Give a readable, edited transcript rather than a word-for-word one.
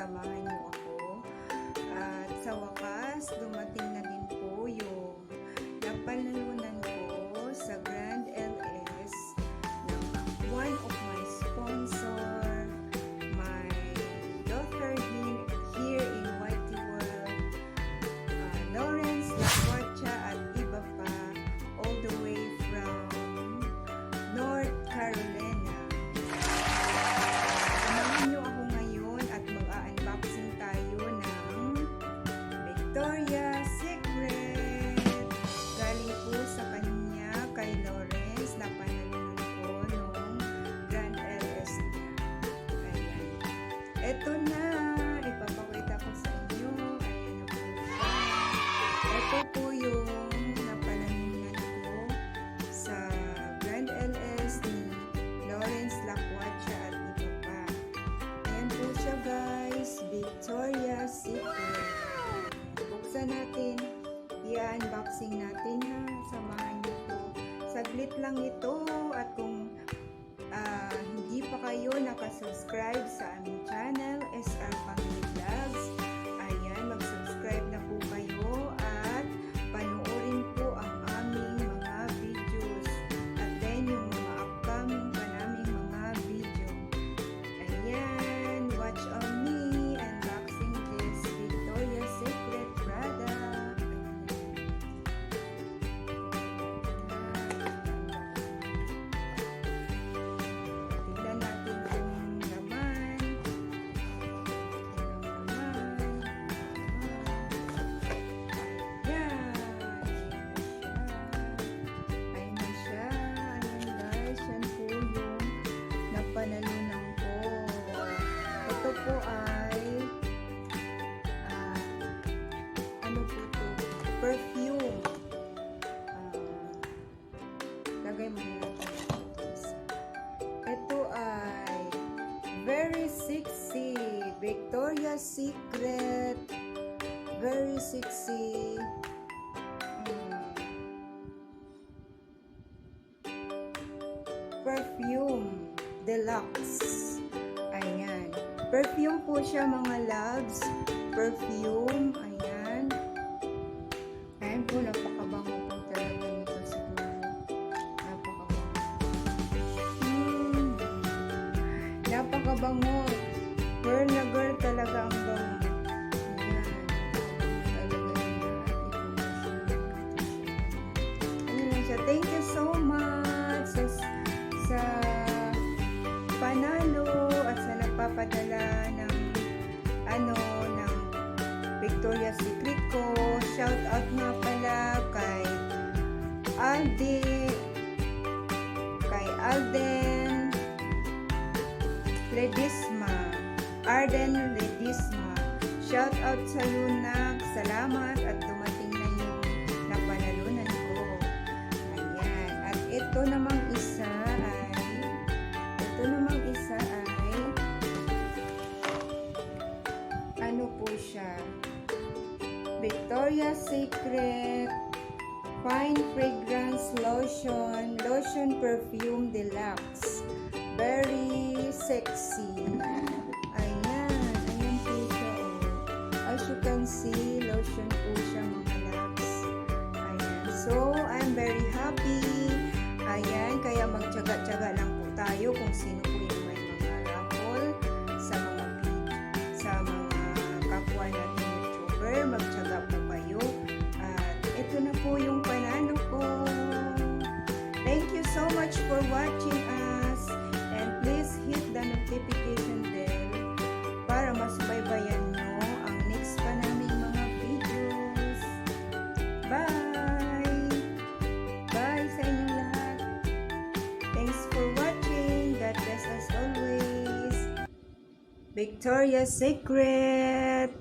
samahan niyo ako. At sa wakas, dumating na din po yung napanalunan ko sa Grand LS ng one of my sponsor, my daughter here in Whitey World, Lauryn, Lakwatsa at iba pa, all the way from North Carolina. Samahan niyo ako ngayon at mag-unboxing tayo ng Victoria's Secret. Galing po sa kanya kay Lauryn, na panalunan ko nung Grand LS niya. Ayan. Ito na, ipapakita ko sa inyo. Ayan na po siya. Ito po yung napanalunan ko sa Grand LS ni Lauryn, Lakwatsa at iba pa. Ayan po siya guys, Victoria's Secret. Buksan natin, i-unboxing natin ha, samahan niyo po. Saglit lang ito at kung hindi pa kayo nakasubscribe sa aming channel, SR Family Vlogs, ayan, mag-subscribe na po kayo at panoorin po ang aming mga videos at then yung mga upcoming pa naming mga video. Ayan, watch on me unboxing this Victoria's Secret product. Tignan natin yung laman. Ayan, ayan na siya. Ayan guys, yan po yung napanalunan ko. Ito po ay ano po ito? Perfume. Lagay mo na natin. Ito ay very sexy Victoria's Secret. Very sexy. Perfume Deluxe. Ayan. Perfume po siya mga loves. Perfume. Ayan. Ayan po, napakabango po talaga nito siguro. Napakabango. Napakabango. Girl na girl talaga ang bango. Ayan. Talaga niya. Ano lang siya. Thank you so much sa panalo at sa nagpapadala ng ng Victoria's Secret ko. Shout out nga pala kay Alden Ledisma. Shout out sa Lunak. Salamat at dumating na yung napanalunan ko. Ayan. At ito namang isa ay ano po siya? Victoria's Secret Fine Fragrance Lotion Perfume Deluxe. Very sexy. Ayan po siya. As you can see, lotion po siya mga loves. Ayan. So, I'm very happy. Ayan, kaya magtyaga-tyaga lang po tayo kung sino po yung may mga raffle sa mga kapwa natin YouTuber. Magtyaga po kayo. At ito na po yung panalo ko. Thank you so much for watching us. And please hit the notification bell para masubaybayan nyo ang next pa naming mga videos. Bye! Bye sa inyong lahat. Thanks for watching. God bless us always. Victoria's Secret.